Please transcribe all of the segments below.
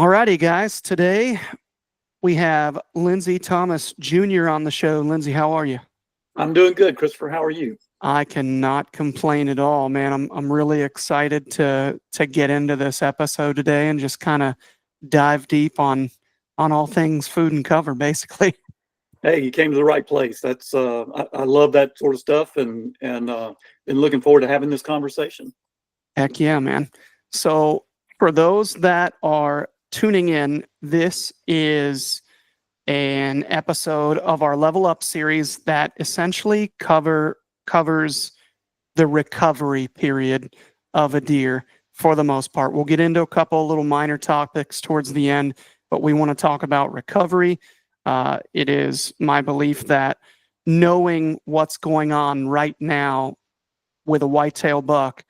Alrighty, guys. Today we have Lindsay Thomas Jr. on the show. Lindsay, how are you? I'm doing good, Christopher. How are you? I cannot complain at all, man. I'm really excited to get into this episode today and just kind of dive deep on all things food and cover, basically. Hey, you came to the right place. I love that sort of stuff, and been looking forward to having this conversation. Heck yeah, man. So for those that are tuning in, this is an episode of our Level Up series that essentially covers the recovery period of a deer for the most part. We'll get into a couple little minor topics towards the end, but we want to talk about recovery. It is my belief that knowing what's going on right now with a whitetail buck,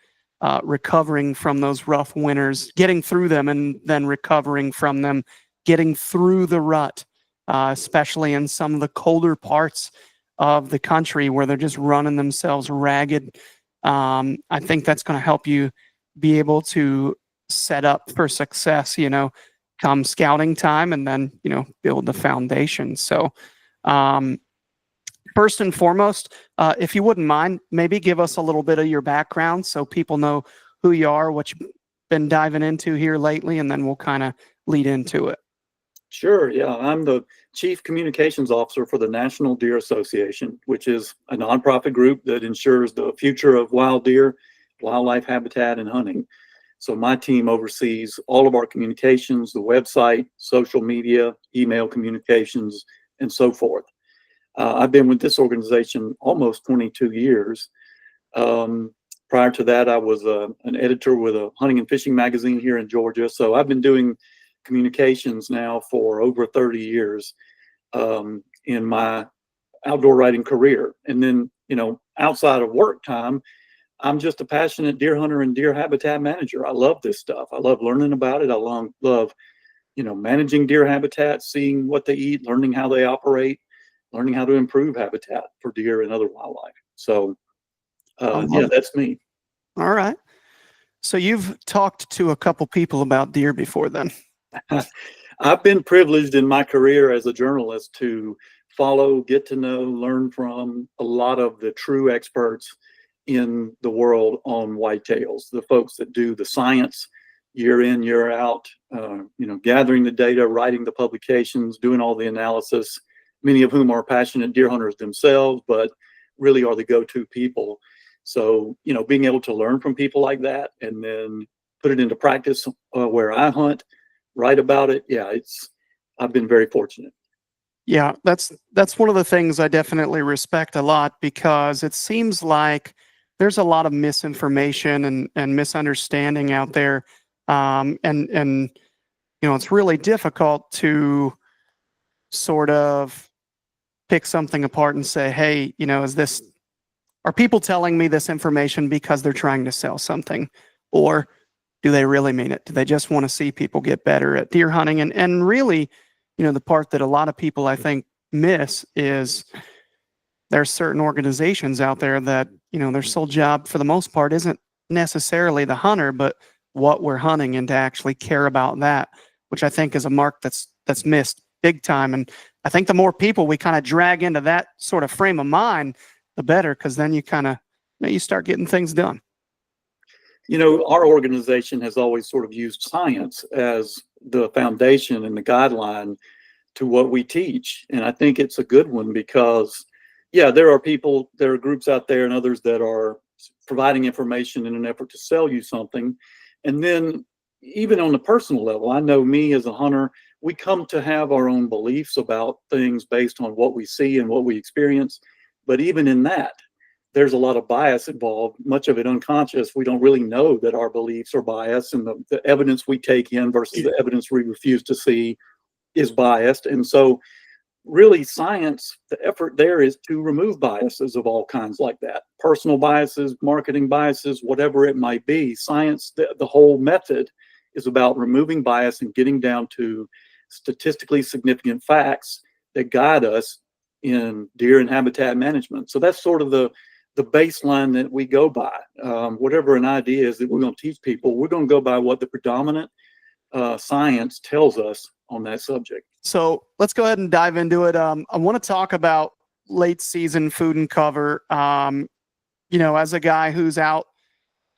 recovering from those rough winters, getting through them and then recovering from them, getting through the rut, especially in some of the colder parts of the country where they're just running themselves ragged. I think that's going to help you be able to set up for success, come scouting time, and then, build the foundation. So, first and foremost, if you wouldn't mind, maybe give us a little bit of your background so people know who you are, what you've been diving into here lately, and then we'll kind of lead into it. Sure. Yeah, I'm the Chief Communications Officer for the National Deer Association, which is a nonprofit group that ensures the future of wild deer, wildlife habitat, and hunting. So my team oversees all of our communications, the website, social media, email communications, and so forth. I've been with this organization almost 22 years. Prior to that, I was an editor with a hunting and fishing magazine here in Georgia. So I've been doing communications now for over 30 years in my outdoor writing career. And then, outside of work time, I'm just a passionate deer hunter and deer habitat manager. I love this stuff. I love learning about it. I love, managing deer habitat, seeing what they eat, learning how they operate, learning how to improve habitat for deer and other wildlife. So, that's me. All right. So you've talked to a couple people about deer before then. I've been privileged in my career as a journalist to follow, get to know, learn from a lot of the true experts in the world on whitetails, the folks that do the science year in, year out, gathering the data, writing the publications, doing all the analysis, many of whom are passionate deer hunters themselves, but really are the go-to people. So, being able to learn from people like that and then put it into practice where I hunt, write about it. Yeah, I've been very fortunate. Yeah, that's one of the things I definitely respect a lot, because it seems like there's a lot of misinformation and misunderstanding out there. And it's really difficult to sort of pick something apart and say, hey, are people telling me this information because they're trying to sell something? Or do they really mean it? Do they just want to see people get better at deer hunting? And really, the part that a lot of people, I think, miss is there's certain organizations out there that, their sole job for the most part isn't necessarily the hunter, but what we're hunting, and to actually care about that, which I think is a mark that's missed big time. And I think the more people we kind of drag into that sort of frame of mind, the better, because then you kind of, you start getting things done. Our organization has always sort of used science as the foundation and the guideline to what we teach. And I think it's a good one because, there are groups out there and others that are providing information in an effort to sell you something. And then even on the personal level, I know me as a hunter, we come to have our own beliefs about things based on what we see and what we experience. But even in that, there's a lot of bias involved, much of it unconscious. We don't really know that our beliefs are biased, and the evidence we take in versus the evidence we refuse to see is biased. And so really science, the effort there is to remove biases of all kinds like that. Personal biases, marketing biases, whatever it might be. Science, the whole method is about removing bias and getting down to statistically significant facts that guide us in deer and habitat management. So that's sort of the baseline that we go by. Whatever an idea is that we're going to teach people, we're going to go by what the predominant science tells us on that subject. So let's go ahead and dive into it. I want to talk about late season food and cover. As a guy who's out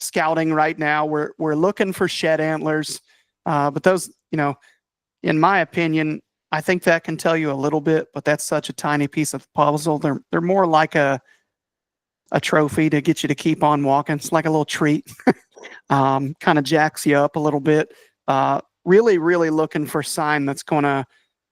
scouting right now, we're looking for shed antlers, but those, in my opinion, I think that can tell you a little bit, but that's such a tiny piece of the puzzle. They're more like a trophy to get you to keep on walking. It's like a little treat. Kind of jacks you up a little bit. Really, really looking for sign that's going to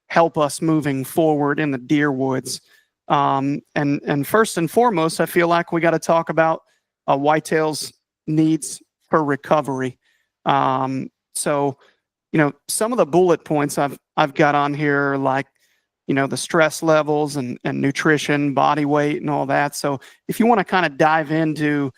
help us moving forward in the deer woods. And first and foremost, I feel like we got to talk about whitetail's needs for recovery. So, some of the bullet points I've got on here, like, the stress levels and nutrition, body weight, and all that. So if you want to kind of dive into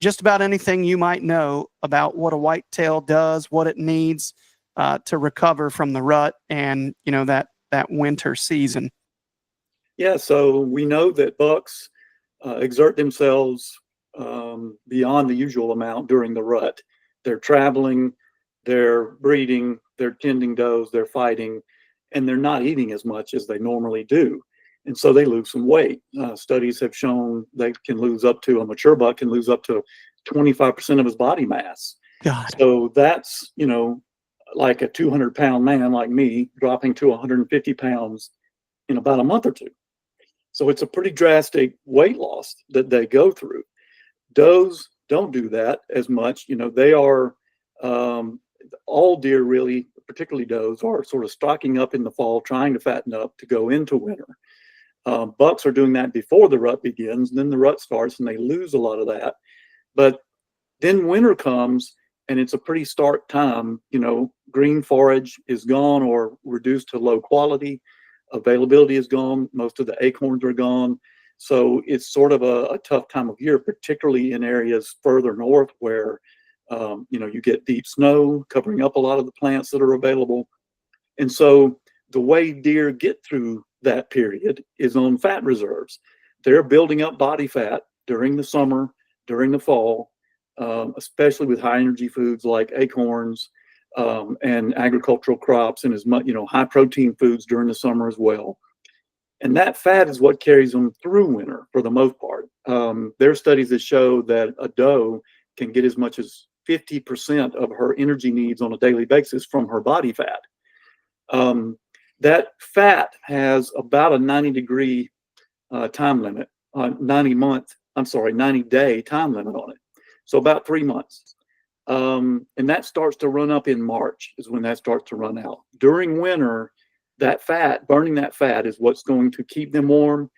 just about anything you might know about what a whitetail does, what it needs to recover from the rut and, that winter season. Yeah, so we know that bucks exert themselves beyond the usual amount during the rut. They're traveling, they're breeding, they're tending does, they're fighting, and they're not eating as much as they normally do. And so they lose some weight. Studies have shown they can lose up to, a mature buck can lose up to 25% of his body mass. God. So that's, like a 200-pound man like me dropping to 150 pounds in about a month or two. So it's a pretty drastic weight loss that they go through. Does don't do that as much. They are, all deer really, particularly does, are sort of stocking up in the fall, trying to fatten up to go into winter. Bucks are doing that before the rut begins, and then the rut starts and they lose a lot of that. But then winter comes and it's a pretty stark time. Green forage is gone or reduced to low quality. Availability is gone. Most of the acorns are gone. So it's sort of a tough time of year, particularly in areas further north where, you get deep snow covering up a lot of the plants that are available. And so the way deer get through that period is on fat reserves. They're building up body fat during the summer, during the fall, especially with high energy foods like acorns and agricultural crops, and as much, high protein foods during the summer as well. And that fat is what carries them through winter for the most part. There are studies that show that a doe can get as much as 50% of her energy needs on a daily basis from her body fat. That fat has about a 90-degree time limit, 90-day time limit on it. So about 3 months. And that starts to run up in March is when that starts to run out. During winter, burning that fat is what's going to keep them warm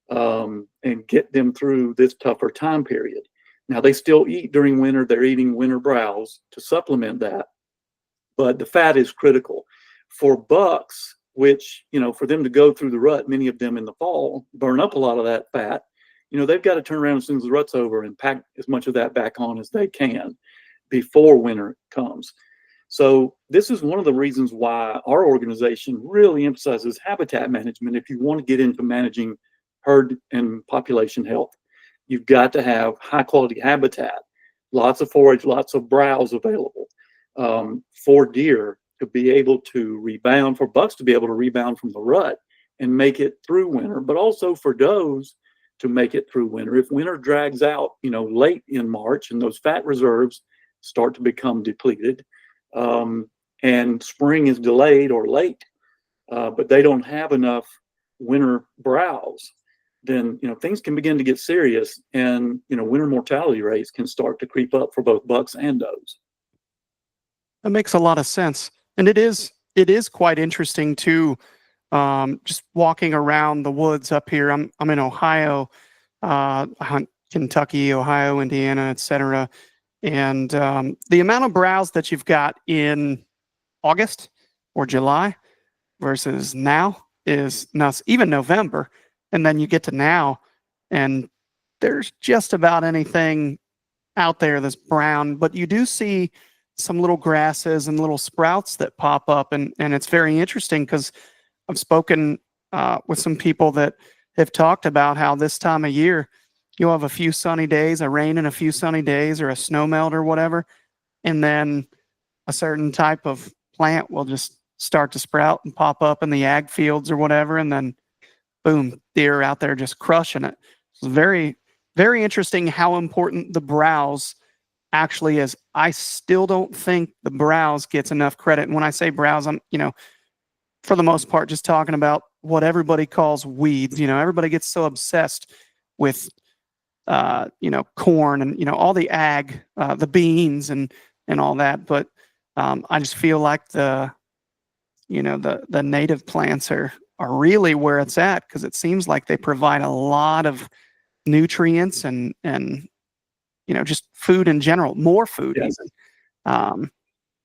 and get them through this tougher time period. Now, they still eat during winter. They're eating winter browse to supplement that. But the fat is critical. For bucks, which, for them to go through the rut, many of them in the fall, burn up a lot of that fat, they've got to turn around as soon as the rut's over and pack as much of that back on as they can before winter comes. So this is one of the reasons why our organization really emphasizes habitat management. If you want to get into managing herd and population health, you've got to have high quality habitat, lots of forage, lots of browse available for deer to be able to rebound, for bucks to be able to rebound from the rut and make it through winter, but also for does to make it through winter. If winter drags out, late in March and those fat reserves start to become depleted, and spring is delayed or late, but they don't have enough winter browse, then things can begin to get serious, and winter mortality rates can start to creep up for both bucks and does. That makes a lot of sense, and it is quite interesting to just walking around the woods up here. I'm in Ohio. I hunt Kentucky, Ohio, Indiana, etc. And the amount of browse that you've got in August or July versus now is nuts. Even November, and then you get to now, and there's just about anything out there that's brown. But you do see some little grasses and little sprouts that pop up, and it's very interesting because I've spoken with some people that have talked about how this time of year you'll have a few sunny days, a rain and a few sunny days, or a snow melt or whatever, and then a certain type of plant will just start to sprout and pop up in the ag fields or whatever, and then boom, deer out there just crushing it. It's very, very interesting how important the browse actually is. I still don't think the browse gets enough credit. And when I say browse, I'm, for the most part, just talking about what everybody calls weeds. Everybody gets so obsessed with, corn and, all the ag, the beans and all that. But I just feel like the native plants are really where it's at, because it seems like they provide a lot of nutrients and just food in general, more food. Yes. Even.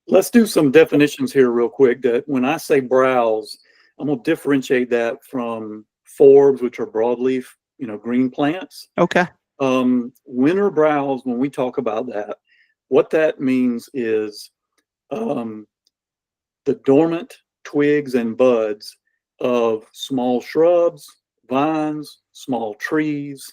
Let's do some definitions here real quick. That when I say browse, I'm going to differentiate that from forbs, which are broadleaf, green plants. Okay. Winter browse, when we talk about that, what that means is the dormant twigs and buds of small shrubs, vines, small trees,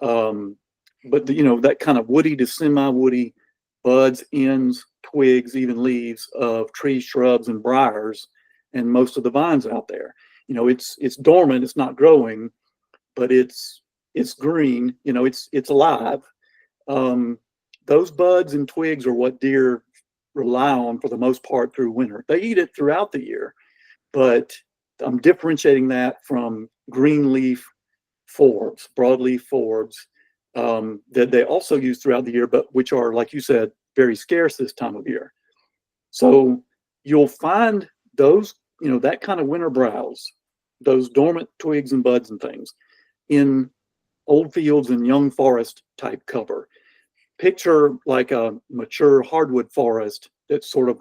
but that kind of woody to semi-woody buds, ends, twigs, even leaves of trees, shrubs, and briars, and most of the vines out there. It's dormant, it's not growing, but it's green. It's alive. Those buds and twigs are what deer rely on for the most part through winter. They eat it throughout the year, but I'm differentiating that from green leaf forbs, broadleaf forbs, that they also use throughout the year, but which are, like you said, very scarce this time of year. So you'll find those, that kind of winter browse, those dormant twigs and buds and things, in old fields and young forest type cover. Picture like a mature hardwood forest that's sort of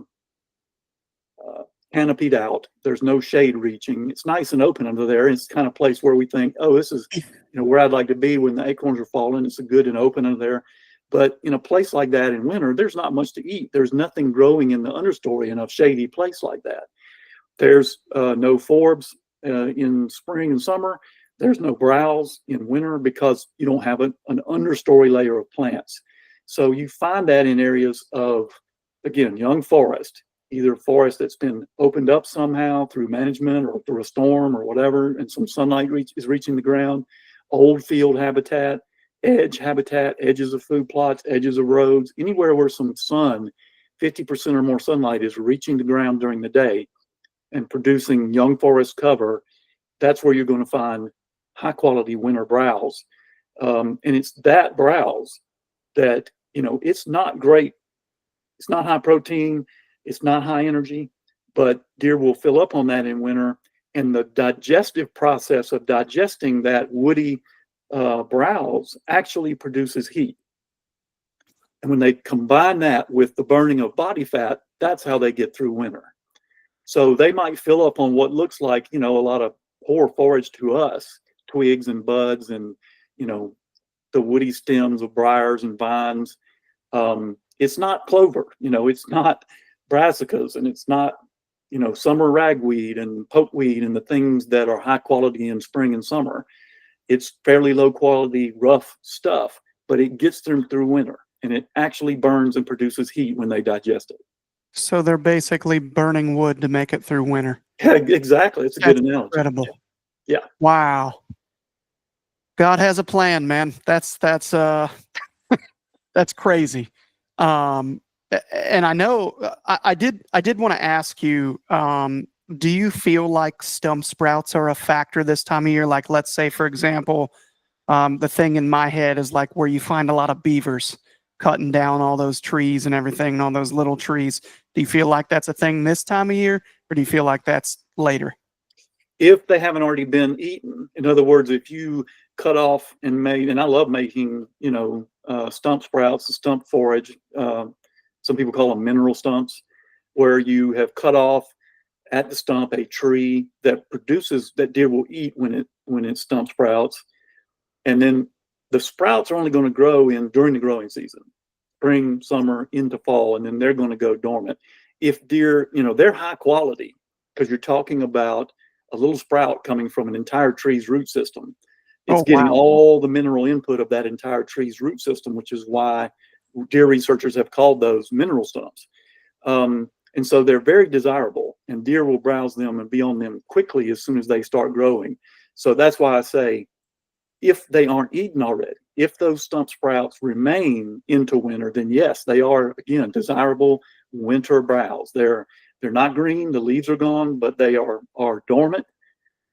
canopied out. There's no shade reaching. It's nice and open under there. It's the kind of place where we think, oh, this is where I'd like to be when the acorns are falling. It's good and open under there. But in a place like that in winter, there's not much to eat. There's nothing growing in the understory in a shady place like that. There's no forbs in spring and summer. There's no browse in winter because you don't have an understory layer of plants. So you find that in areas of, again, young forest, either forest that's been opened up somehow through management or through a storm or whatever, and some sunlight is reaching the ground, old field habitat, edges of food plots, edges of roads, anywhere where some sun, 50% or more sunlight is reaching the ground during the day and producing young forest cover. That's where you're going to find high quality winter browse. And it's that browse that, it's not great. It's not high protein. It's not high energy, but deer will fill up on that in winter. And the digestive process of digesting that woody browse actually produces heat. And when they combine that with the burning of body fat, that's how they get through winter. So they might fill up on what looks like, a lot of poor forage to us, twigs and buds and, the woody stems of briars and vines. It's not clover, it's not brassicas, and it's not, summer ragweed and pokeweed and the things that are high quality in spring and summer. It's fairly low quality, rough stuff, but it gets them through winter, and it actually burns and produces heat when they digest it. So they're basically burning wood to make it through winter. Yeah, exactly. It's a good analogy. Incredible. Yeah. Wow. God has a plan, man. That's that's crazy. And I know I did want to ask you, do you feel like stump sprouts are a factor this time of year? Like, let's say, for example, the thing in my head is like where you find a lot of beavers cutting down all those trees and everything, and all those little trees. Do you feel like that's a thing this time of year, or do you feel like that's later? If they haven't already been eaten. In other words, if you cut off and made, and I love making, stump sprouts, stump forage. Some people call them mineral stumps, where you have cut off at the stump a tree that produces, that deer will eat when it stump sprouts. And then the sprouts are only going to grow during the growing season, spring, summer, into fall, and then they're going to go dormant. If deer, they're high quality, because you're talking about a little sprout coming from an entire tree's root system. It's getting all the mineral input of that entire tree's root system, which is why deer researchers have called those mineral stumps. And so they're very desirable, and deer will browse them and be on them quickly as soon as they start growing. So that's why I say, if they aren't eaten already, if those stump sprouts remain into winter, then yes, they are, again, desirable winter browse. They're not green, the leaves are gone, but they are dormant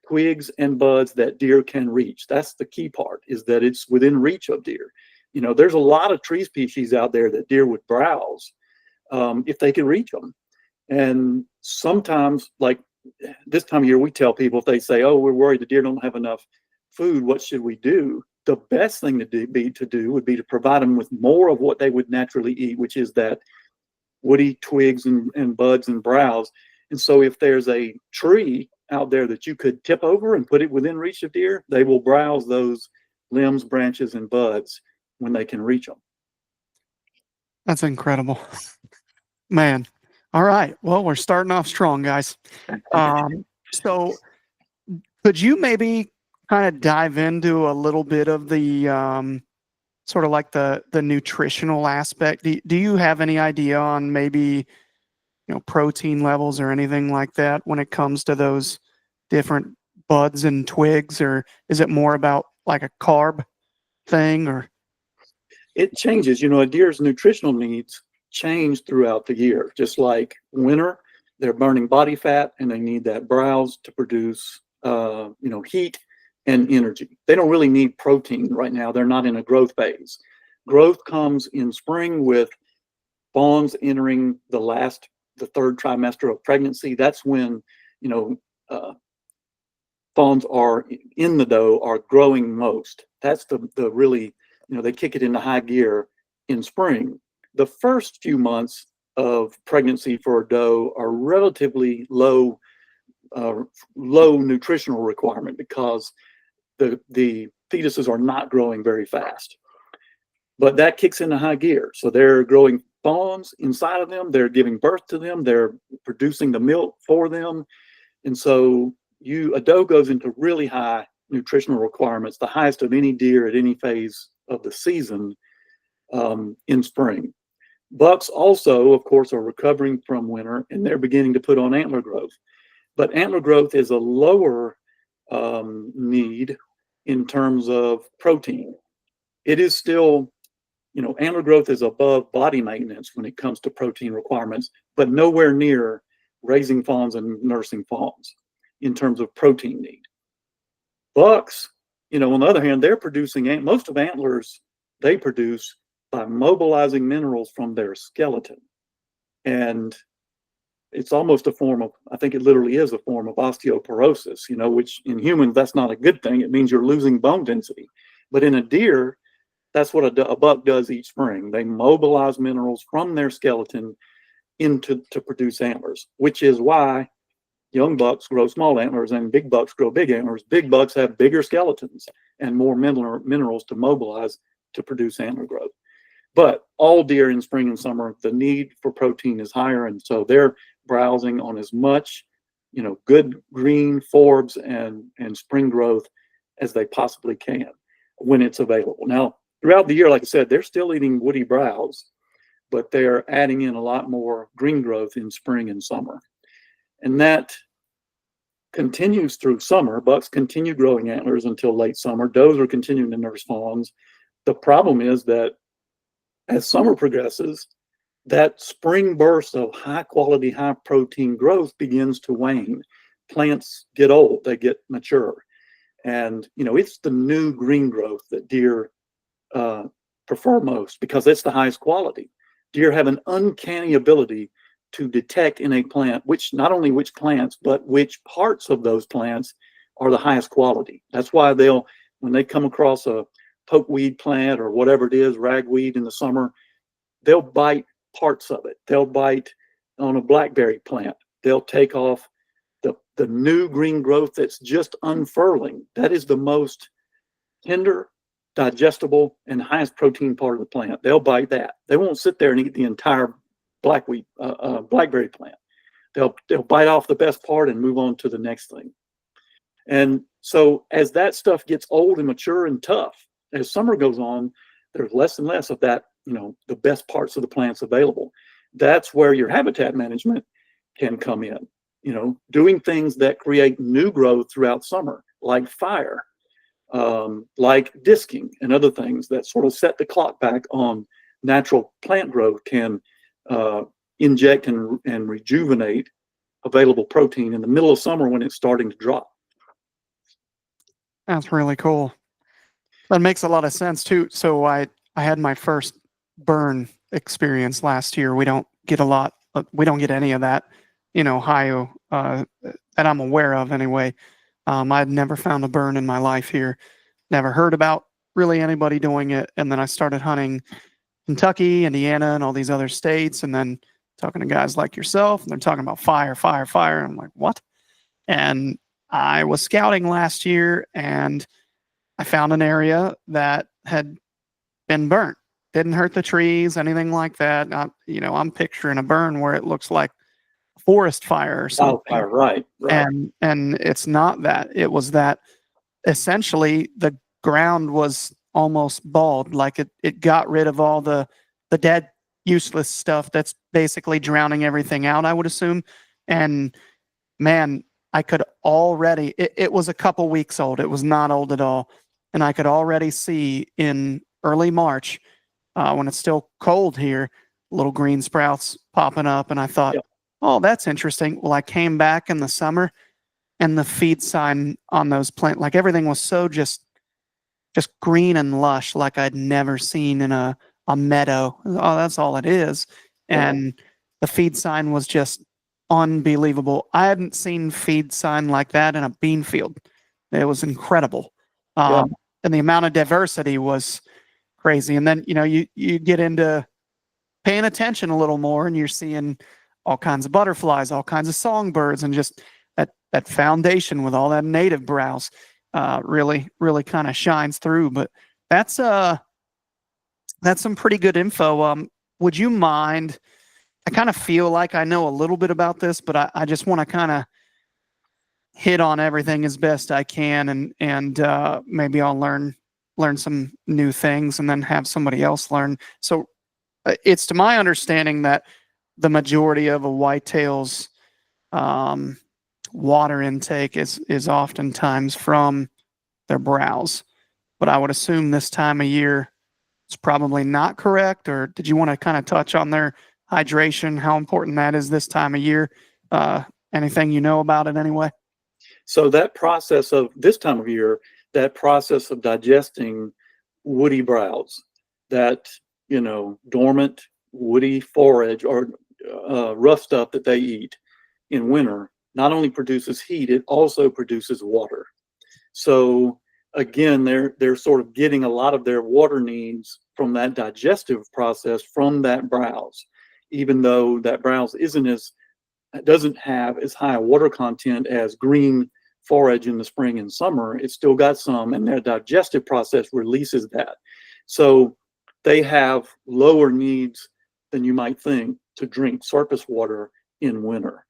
twigs and buds that deer can reach. That's the key part, is that it's within reach of deer. You know, there's a lot of tree species out there that deer would browse if they could reach them. And sometimes, like this time of year, we tell people, if they say, oh, we're worried the deer don't have enough food, what should we do? The best thing to do would be to provide them with more of what they would naturally eat, which is that woody twigs and buds and browse. And so if there's a tree out there that you could tip over and put it within reach of deer, they will browse those limbs, branches, and buds when they can reach them. That's incredible, man. All right. Well, we're starting off strong, guys. So could you maybe kind of dive into a little bit of the sort of like the nutritional aspect? Do you have any idea on maybe, protein levels or anything like that when it comes to those different buds and twigs, or is it more about like a carb thing? Or it changes. A deer's nutritional needs change throughout the year. Just like winter, they're burning body fat and they need that browse to produce heat and energy. They don't really need protein right now. They're not in a growth phase. Growth comes in spring with fawns entering the third trimester of pregnancy. That's when fawns are in the doe are growing most. That's the really, they kick it into high gear in spring. The first few months of pregnancy for a doe are relatively low nutritional requirement, because the fetuses are not growing very fast. But that kicks into high gear. So they're growing fawns inside of them. They're giving birth to them. They're producing the milk for them. And so a doe goes into really high nutritional requirements, the highest of any deer at any phase of the season in spring. Bucks also, of course, are recovering from winter, and they're beginning to put on antler growth. But antler growth is a lower need in terms of protein. It is still, antler growth is above body maintenance when it comes to protein requirements, but nowhere near raising fawns and nursing fawns in terms of protein need. Bucks, on the other hand, they're producing, most of antlers they produce by mobilizing minerals from their skeleton. And it's almost a form of, I think it literally is a form of osteoporosis, which in humans, that's not a good thing. It means you're losing bone density. But in a deer, that's what a buck does each spring. They mobilize minerals from their skeleton to produce antlers, which is why young bucks grow small antlers and big bucks grow big antlers. Big bucks have bigger skeletons and more minerals to mobilize to produce antler growth. But all deer in spring and summer, the need for protein is higher, and so they're browsing on as much, good green forbs and spring growth as they possibly can when it's available. Now, throughout the year, like I said, they're still eating woody browse, but they're adding in a lot more green growth in spring and summer. And that continues through summer. Bucks continue growing antlers until late summer. Does are continuing to nurse fawns. The problem is that as summer progresses, that spring burst of high quality, high protein growth begins to wane. Plants get old, they get mature. And, it's the new green growth that deer prefer most, because it's the highest quality. Deer have an uncanny ability to detect in a plant not only which plants, but which parts of those plants are the highest quality. That's why when they come across a pokeweed plant or whatever it is, ragweed in the summer, they'll bite parts of it. They'll bite on a blackberry plant. They'll take off the new green growth that's just unfurling. That is the most tender, digestible, and highest protein part of the plant. They'll bite that. They won't sit there and eat the entire blackberry plant. They'll bite off the best part and move on to the next thing. And so as that stuff gets old and mature and tough, as summer goes on, there's less and less of that, the best parts of the plants available. that's where your habitat management can come in. Doing things that create new growth throughout summer, like fire, like disking and other things that sort of set the clock back on natural plant growth can inject and rejuvenate available protein in the middle of summer when it's starting to drop. That's really cool. That makes a lot of sense too. So I had my first burn experience last year. We don't get any of that in Ohio that I'm aware of anyway. I'd never found a burn in my life here. Never heard about really anybody doing it. And then I started hunting Kentucky, Indiana, and all these other states, and then talking to guys like yourself, and they're talking about fire, fire, fire. I'm like, what? And I was scouting last year, and I found an area that had been burnt. Didn't hurt the trees, anything like that. I'm picturing a burn where it looks like a forest fire or something. Wildfire, right. And it's not that. It was that essentially the ground was almost bald, like it got rid of all the dead, useless stuff that's basically drowning everything out, I would assume. And man, I could already, it was a couple weeks old. It was not old at all. And I could already see in early March, when it's still cold here, little green sprouts popping up. And I thought, oh, that's interesting. Well, I came back in the summer, and the feed sign on those plants, like everything was so just green and lush, like I'd never seen in a meadow. Oh, that's all it is. And the feed sign was just unbelievable. I hadn't seen feed sign like that in a bean field. It was incredible. And the amount of diversity was crazy. And then, you get into paying attention a little more, and you're seeing all kinds of butterflies, all kinds of songbirds, and just that foundation with all that native browse really, really kind of shines through. But that's some pretty good info. Would you mind? I kind of feel like I know a little bit about this, but I just want to kind of hit on everything as best I can, and maybe I'll learn some new things, and then have somebody else learn. So it's to my understanding that the majority of a whitetail's water intake is oftentimes from their browse, but I would assume this time of year it's probably not correct. Or did you want to kind of touch on their hydration, how important that is this time of year? Anything you know about it anyway? So that process of this time of year, that process of digesting woody browse, that, dormant woody forage or rough stuff that they eat in winter, not only produces heat, it also produces water. So again, they're sort of getting a lot of their water needs from that digestive process from that browse, even though that browse doesn't have as high a water content as green forage in the spring and summer. It's still got some, and their digestive process releases that. So they have lower needs than you might think to drink surface water in winter.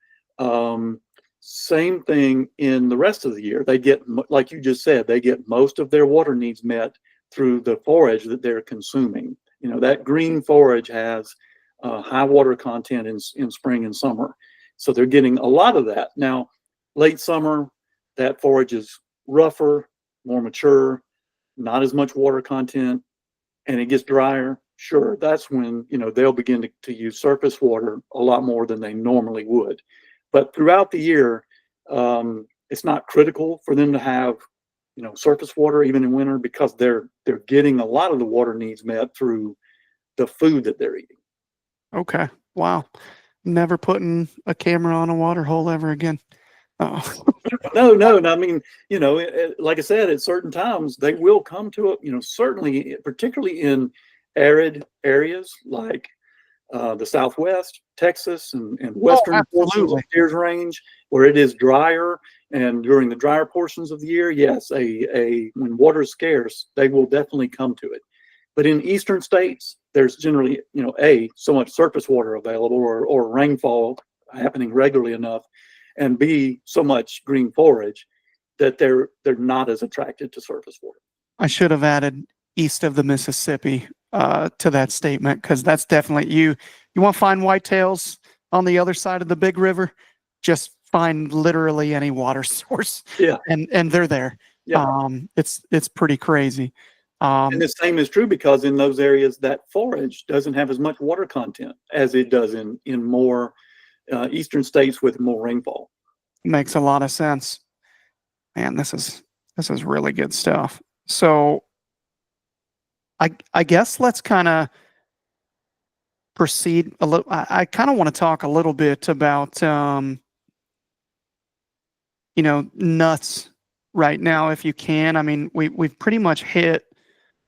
Same thing in the rest of the year. They get, like you just said, they get most of their water needs met through the forage that they're consuming. That green forage has high water content in spring and summer. So they're getting a lot of that. Now, late summer, that forage is rougher, more mature, not as much water content, and it gets drier. Sure, that's when, they'll begin to use surface water a lot more than they normally would. But throughout the year, it's not critical for them to have, surface water even in winter, because they're getting a lot of the water needs met through the food that they're eating. Okay. Wow. Never putting a camera on a water hole ever again. Oh. No. I mean, like I said, at certain times they will come to it. Certainly, particularly in arid areas like the Southwest, Texas, and western portions of Deer's Range, where it is drier, and during the drier portions of the year, yes, when water is scarce, they will definitely come to it. But in eastern states, there's generally, so much surface water available, or rainfall happening regularly enough, and B, so much green forage that they're not as attracted to surface water. I should have added east of the Mississippi to that statement, because that's definitely you want to find whitetails on the other side of the big river, just find literally any water source, Yeah. and they're there. Yeah. It's pretty crazy. And the same is true because in those areas that forage doesn't have as much water content as it does in more eastern states with more rainfall. Makes a lot of sense. Man, this is really good stuff. So I guess let's kind of proceed a little. I kind of want to talk a little bit about nuts right now, if you can. I mean, we've pretty much hit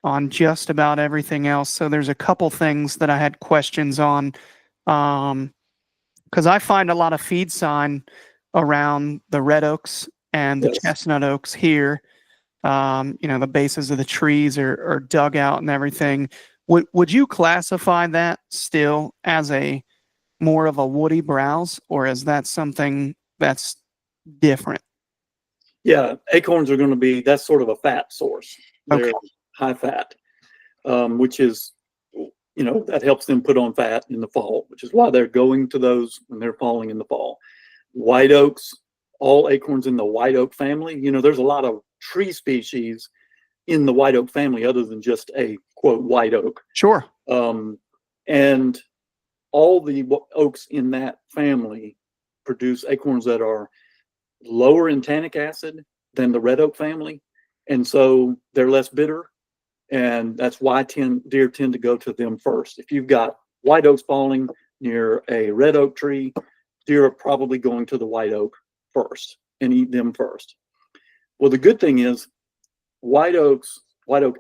on just about everything else. So there's a couple things that I had questions on, because I find a lot of feed sign around the red oaks and the Yes. chestnut oaks here. The bases of the trees are dug out and everything. Would you classify that still as a more of a woody browse, or is that something that's different? Yeah, acorns are going to be, that's sort of a fat source. They're Okay. high fat, which is, that helps them put on fat in the fall, which is why they're going to those when they're falling in the fall. White oaks, all acorns in the white oak family, there's a lot of tree species in the white oak family other than just a quote white oak. Sure. And all the oaks in that family produce acorns that are lower in tannic acid than the red oak family, and so they're less bitter, and that's why deer tend to go to them first. If you've got white oaks falling near a red oak tree, deer are probably going to the white oak first and eat them first. Well, the good thing is white oak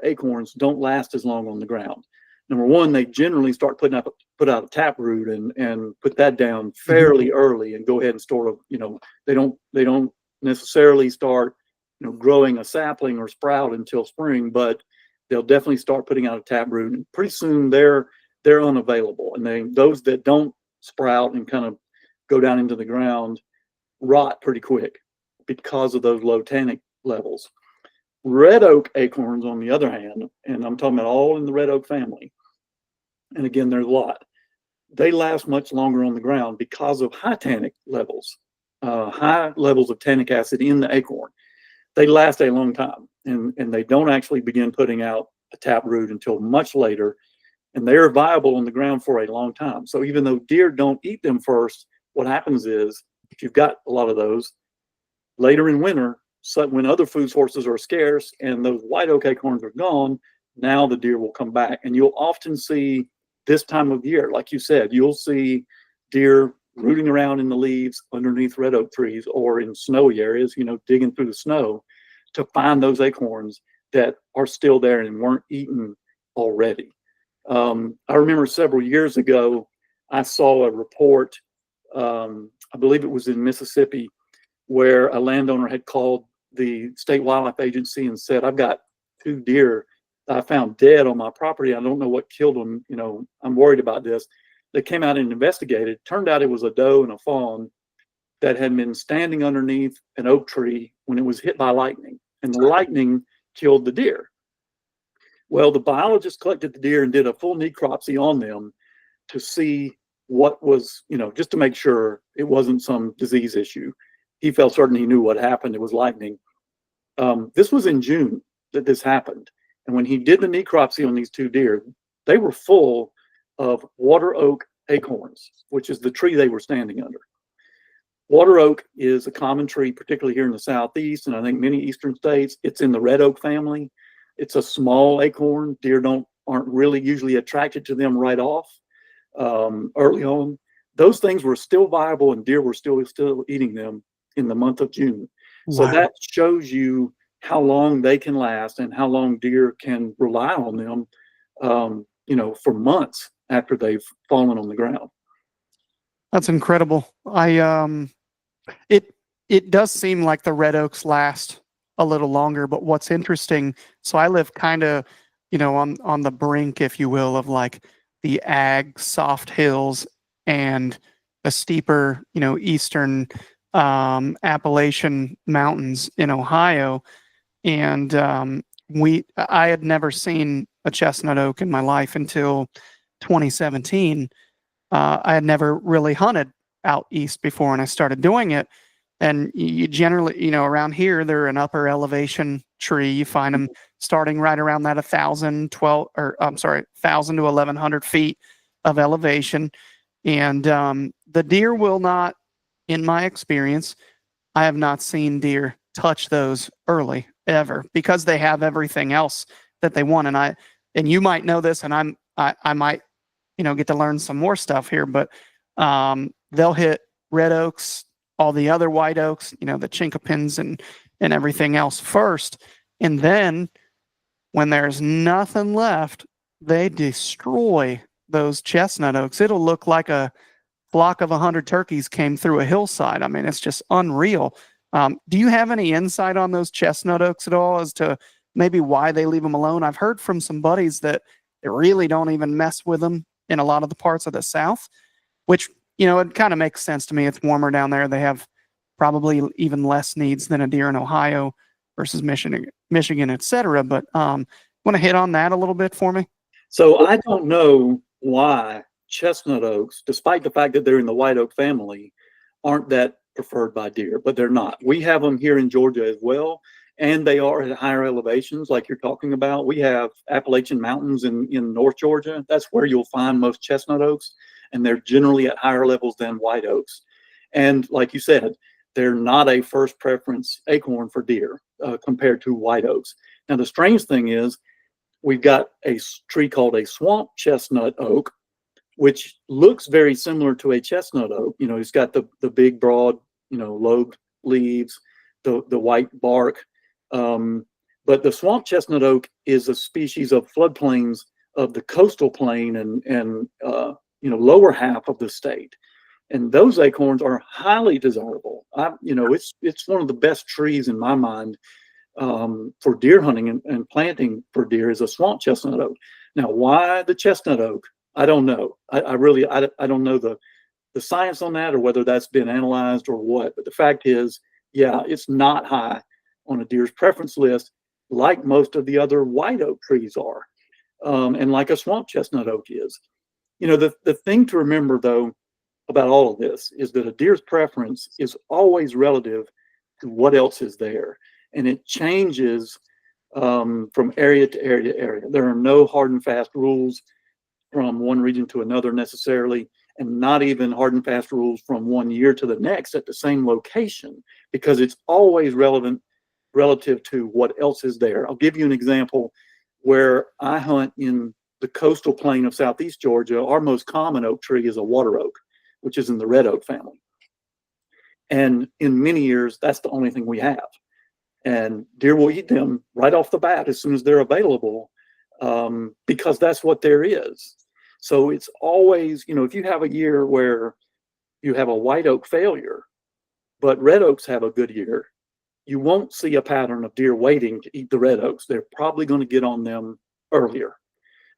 acorns don't last as long on the ground. Number one, they generally start put out a taproot and put that down fairly early and go ahead and store. They don't necessarily start growing a sapling or sprout until spring, but they'll definitely start putting out a taproot, and pretty soon they're unavailable. And those that don't sprout and kind of go down into the ground rot pretty quick because of those low tannic levels. Red oak acorns, on the other hand, and I'm talking about all in the red oak family, and again, there's a lot, they last much longer on the ground because of high tannic levels, high levels of tannic acid in the acorn. They last a long time, and they don't actually begin putting out a taproot until much later, and they are viable on the ground for a long time. So even though deer don't eat them first, what happens is, if you've got a lot of those, later in winter, so when other food sources are scarce and those white oak acorns are gone, now the deer will come back. And you'll often see this time of year, like you said, you'll see deer rooting around in the leaves underneath red oak trees or in snowy areas, digging through the snow to find those acorns that are still there and weren't eaten already. I remember several years ago, I saw a report, I believe it was in Mississippi, where a landowner had called the state wildlife agency and said, I've got 2 deer that I found dead on my property. I don't know what killed them. I'm worried about this. They came out and investigated. Turned out it was a doe and a fawn that had been standing underneath an oak tree when it was hit by lightning, and the lightning killed the deer. Well, the biologist collected the deer and did a full necropsy on them to see what was, just to make sure it wasn't some disease issue. He felt certain he knew what happened. It was lightning. This was in June that this happened. And when he did the necropsy on these 2 deer, they were full of water oak acorns, which is the tree they were standing under. Water oak is a common tree, particularly here in the Southeast, and I think many eastern states. It's in the red oak family. It's a small acorn. Deer aren't really usually attracted to them right off early on. Those things were still viable, and deer were still eating them in the month of June. So that shows you how long they can last and how long deer can rely on them, for months after they've fallen on the ground. That's incredible. It does seem like the red oaks last a little longer, but what's interesting, so I live kind of, on the brink, if you will, of like the ag soft hills and the steeper, eastern Appalachian mountains in Ohio. And I had never seen a chestnut oak in my life until 2017. I had never really hunted out east before, and I started doing it. And you generally, around here, they're an upper elevation tree. You find them starting right around that 1,000 to 1,100 feet of elevation. And the deer will not, in my experience, I have not seen deer touch those early ever because they have everything else that they want. And you might know this, and I might, get to learn some more stuff here, but they'll hit red oaks, all the other white oaks, the chinkapins and everything else first. And then when there's nothing left, they destroy those chestnut oaks. It'll look like a flock of 100 turkeys came through a hillside. I mean, it's just unreal. Do you have any insight on those chestnut oaks at all as to maybe why they leave them alone? I've heard from some buddies that they really don't even mess with them in a lot of the parts of the South, which, it kind of makes sense to me. It's warmer down there. They have probably even less needs than a deer in Ohio versus Michigan, et cetera. But want to hit on that a little bit for me? So I don't know why chestnut oaks, despite the fact that they're in the white oak family, aren't that preferred by deer, but they're not. We have them here in Georgia as well, and they are at higher elevations like you're talking about. We have Appalachian Mountains in North Georgia. That's where you'll find most chestnut oaks, and they're generally at higher levels than white oaks. And like you said, they're not a first preference acorn for deer compared to white oaks. Now, the strange thing is we've got a tree called a swamp chestnut oak, which looks very similar to a chestnut oak. It's got the big, broad, lobed leaves, the white bark. But the swamp chestnut oak is a species of floodplains of the coastal plain and lower half of the state. And those acorns are highly desirable. It's one of the best trees in my mind for deer hunting and planting for deer is a swamp chestnut oak. Now, why the chestnut oak? I don't know. I don't know the science on that or whether that's been analyzed or what. But the fact is, yeah, it's not high on a deer's preference list like most of the other white oak trees are, and like a swamp chestnut oak is. The thing to remember, though, about all of this is that a deer's preference is always relative to what else is there. And it changes from area to area to area. There are no hard and fast rules from one region to another necessarily, and not even hard and fast rules from one year to the next at the same location, because it's always relevant relative to what else is there. I'll give you an example where I hunt in the coastal plain of southeast Georgia. Our most common oak tree is a water oak, which is in the red oak family. And in many years, that's the only thing we have. And deer will eat them right off the bat as soon as they're available, because that's what there is. So it's always, if you have a year where you have a white oak failure, but red oaks have a good year, you won't see a pattern of deer waiting to eat the red oaks. They're probably going to get on them earlier.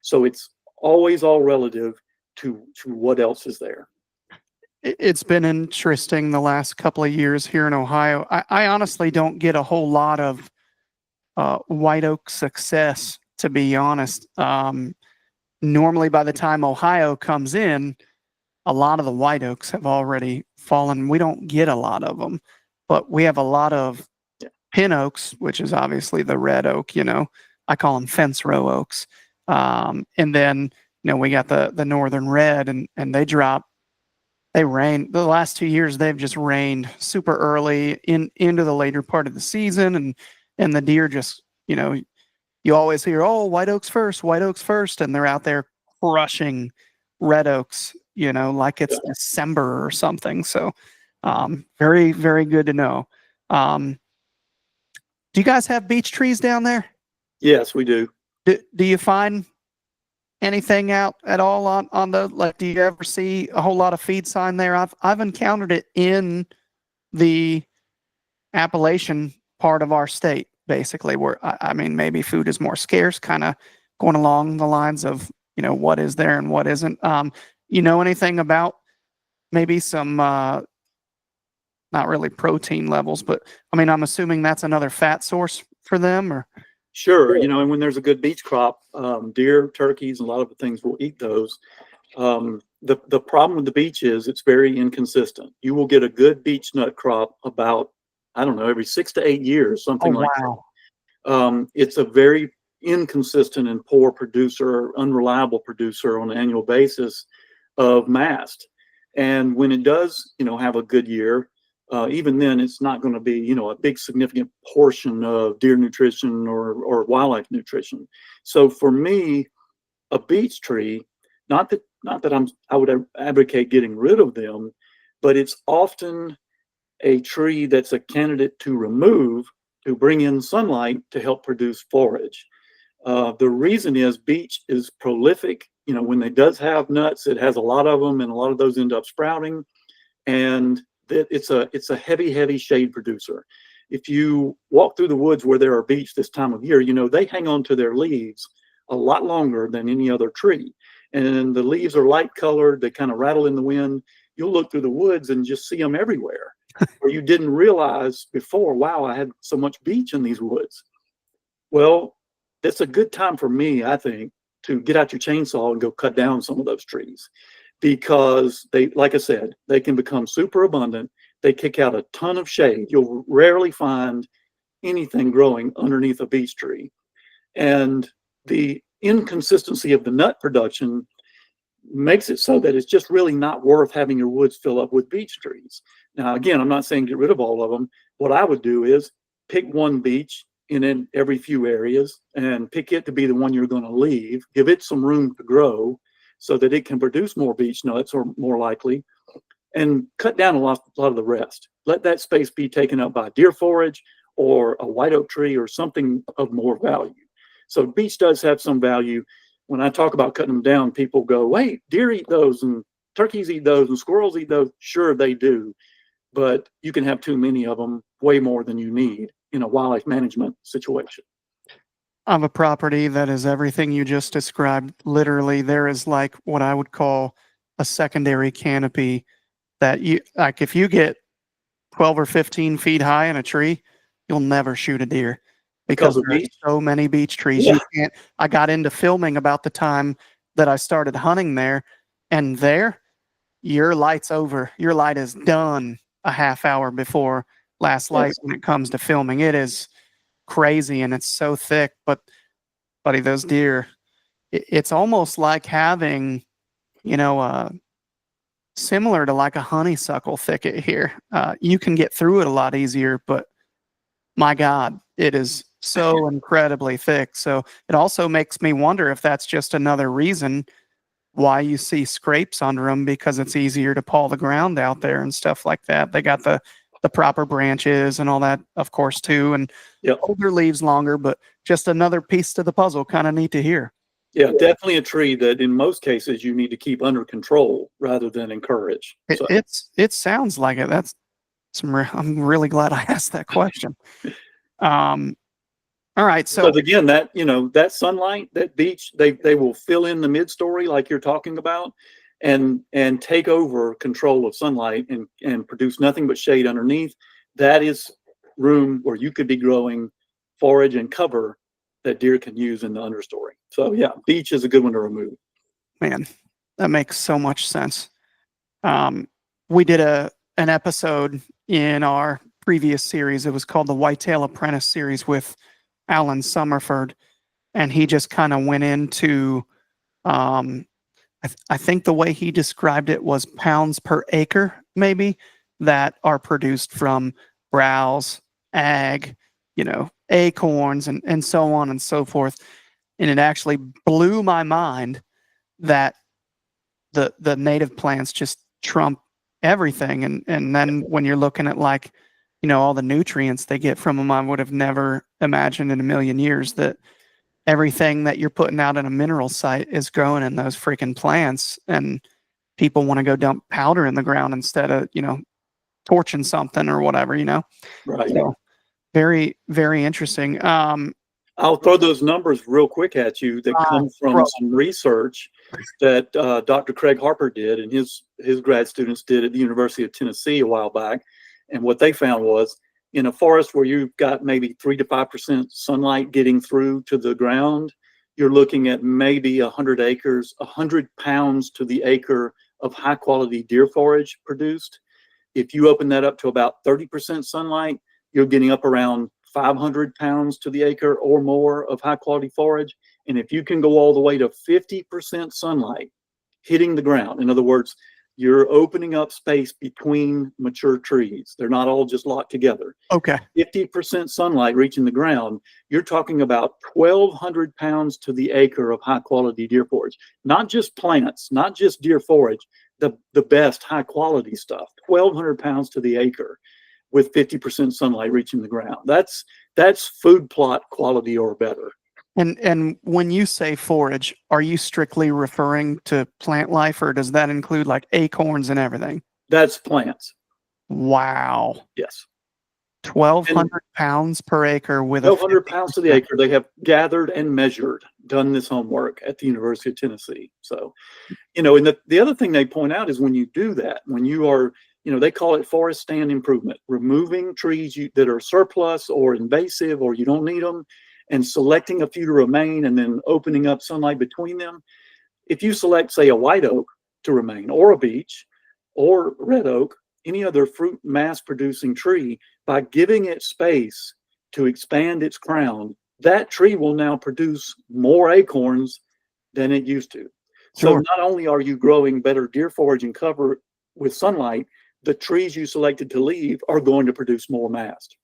So it's always all relative to what else is there. It's been interesting the last couple of years here in Ohio. I honestly don't get a whole lot of white oak success, to be honest. Normally, by the time Ohio comes in, a lot of the white oaks have already fallen. We don't get a lot of them, but we have a lot of pin oaks, which is obviously the red oak. I call them fence row oaks. And then we got the northern red, and they drop. They rain the last 2 years. They've just rained super early into the later part of the season, and the deer just you always hear, oh, white oaks first, and they're out there crushing red oaks, like it's December or something. So very, very good to know. Do you guys have beech trees down there? Yes, we do. Do you find anything out at all on the, like, do you ever see a whole lot of feed sign there? I've encountered it in the Appalachian part of our state, basically, where I mean, maybe food is more scarce, kind of going along the lines of, what is there and what isn't. Anything about maybe some, not really protein levels, but I mean, I'm assuming that's another fat source for them, or? Sure. And when there's a good beech crop, deer, turkeys, and a lot of the things will eat those. The problem with the beech is it's very inconsistent. You will get a good beech nut crop about, I don't know, every 6 to 8 years, something like that. It's a very inconsistent and poor producer, unreliable producer on an annual basis of mast. And when it does, have a good year, even then it's not going to be, a big significant portion of deer nutrition or wildlife nutrition. So for me, a beech tree, not that I would advocate getting rid of them, but it's often a tree that's a candidate to remove to bring in sunlight to help produce forage. The reason is beech is prolific. When it does have nuts, it has a lot of them, and a lot of those end up sprouting. And it's a heavy shade producer. If you walk through the woods where there are beech this time of year, they hang on to their leaves a lot longer than any other tree. And the leaves are light colored. They kind of rattle in the wind. You'll look through the woods and just see them everywhere, where you didn't realize before, wow, I had so much beech in these woods. Well, it's a good time for me, I think, to get out your chainsaw and go cut down some of those trees, because they, like I said, they can become super abundant. They kick out a ton of shade. You'll rarely find anything growing underneath a beech tree. And the inconsistency of the nut production makes it so that it's just really not worth having your woods fill up with beech trees. Now, again, I'm not saying get rid of all of them. What I would do is pick one beech in every few areas and pick it to be the one you're going to leave, give it some room to grow so that it can produce more beech nuts, or more likely, and cut down a lot of the rest. Let that space be taken up by deer forage or a white oak tree or something of more value. So beech does have some value. When I talk about cutting them down, people go, wait, deer eat those, and turkeys eat those, and squirrels eat those. Sure, they do. But you can have too many of them, way more than you need in a wildlife management situation. I have a property that is everything you just described. Literally, there is like what I would call a secondary canopy that if you get 12 or 15 feet high in a tree, you'll never shoot a deer because there are so many beech trees. Yeah. You can't. I got into filming about the time that I started hunting there, and your light's over. Your light is done a half hour before last light when it comes to filming. It is crazy, and it's so thick. But buddy, those deer, it's almost like having, similar to like a honeysuckle thicket here. You can get through it a lot easier, but my God, it is so incredibly thick. So it also makes me wonder if that's just another reason why you see scrapes under them, because it's easier to paw the ground out there and stuff like that. They got the proper branches and all that, of course, too. And older leaves longer, but just another piece to the puzzle. Kind of neat to hear. Yeah, definitely a tree that in most cases you need to keep under control rather than encourage. It sounds like it. I'm really glad I asked that question. All right. So again, that sunlight, that beech, they will fill in the mid-story like you're talking about, and take over control of sunlight and produce nothing but shade underneath. That is room where you could be growing forage and cover that deer can use in the understory. So yeah, beech is a good one to remove. Man, that makes so much sense. We did an episode in our previous series. It was called the Whitetail Apprentice series with Alan Summerford, and he just kind of went into, I think the way he described it was pounds per acre, maybe, that are produced from browse, ag, acorns, and so on and so forth. And it actually blew my mind that the native plants just trump everything. And then when you're looking at all the nutrients they get from them, I would have never imagined in a million years that everything that you're putting out in a mineral site is growing in those freaking plants. And people want to go dump powder in the ground instead of, torching something or whatever, Right. So very, very interesting. I'll throw those numbers real quick at you that come from some research that Dr. Craig Harper did and his grad students did at the University of Tennessee a while back. And what they found was In a forest where you've got maybe 3 to 5% sunlight getting through to the ground, you're looking at maybe 100 acres, 100 pounds to the acre of high quality deer forage produced. If you open that up to about 30% sunlight, you're getting up around 500 pounds to the acre or more of high quality forage. And if you can go all the way to 50% sunlight hitting the ground, in other words, you're opening up space between mature trees. They're not all just locked together. Okay. 50% sunlight reaching the ground, you're talking about 1,200 pounds to the acre of high quality deer forage. Not just plants, not just deer forage, the best high quality stuff. 1,200 pounds to the acre with 50% sunlight reaching the ground. That's food plot quality or better. And when you say forage, are you strictly referring to plant life, or does that include like acorns and everything? That's plants. Wow. Yes. 1,200 pounds per acre with 1,200 pounds to the acre. They have gathered and measured, done this homework at the University of Tennessee. So, and the other thing they point out is when you do that, when you are, they call it forest stand improvement, removing trees that are surplus or invasive or you don't need them, and selecting a few to remain and then opening up sunlight between them. If you select, say, a white oak to remain, or a beech, or red oak, any other fruit mass producing tree, by giving it space to expand its crown, that tree will now produce more acorns than it used to. So not only are you growing better deer forage and cover with sunlight, the trees you selected to leave are going to produce more mast.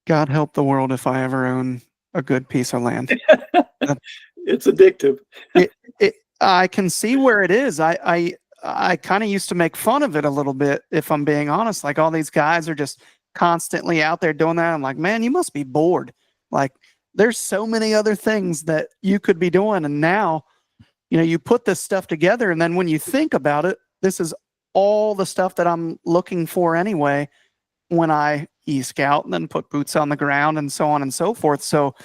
God help the world if I ever own a good piece of land. It's addictive. I can see where it is. I kind of used to make fun of it a little bit, if I'm being honest. Like, all these guys are just constantly out there doing that. I'm like, man, you must be bored. Like, there's so many other things that you could be doing. And now, you put this stuff together, and then when you think about it, this is all the stuff that I'm looking for anyway when I e-scout and then put boots on the ground and so on and so forth. So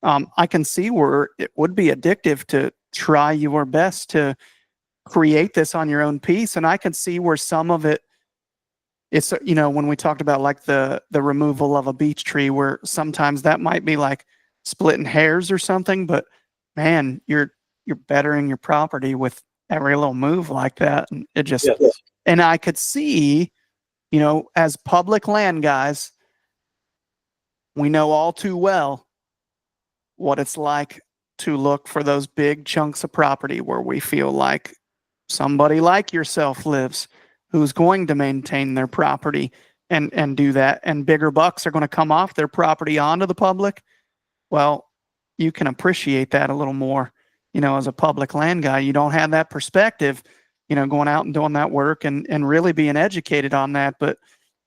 I can see where it would be addictive to try your best to create this on your own piece. And I can see where some of it's, when we talked about like the removal of a beech tree, where sometimes that might be like splitting hairs or something, but man, you're bettering your property with every little move like that. And it just, yes. And I could see, as public land guys, we know all too well what it's like to look for those big chunks of property where we feel like somebody like yourself lives, who's going to maintain their property and do that. And bigger bucks are going to come off their property onto the public. Well, you can appreciate that a little more, as a public land guy. You don't have that perspective, going out and doing that work and really being educated on that. But,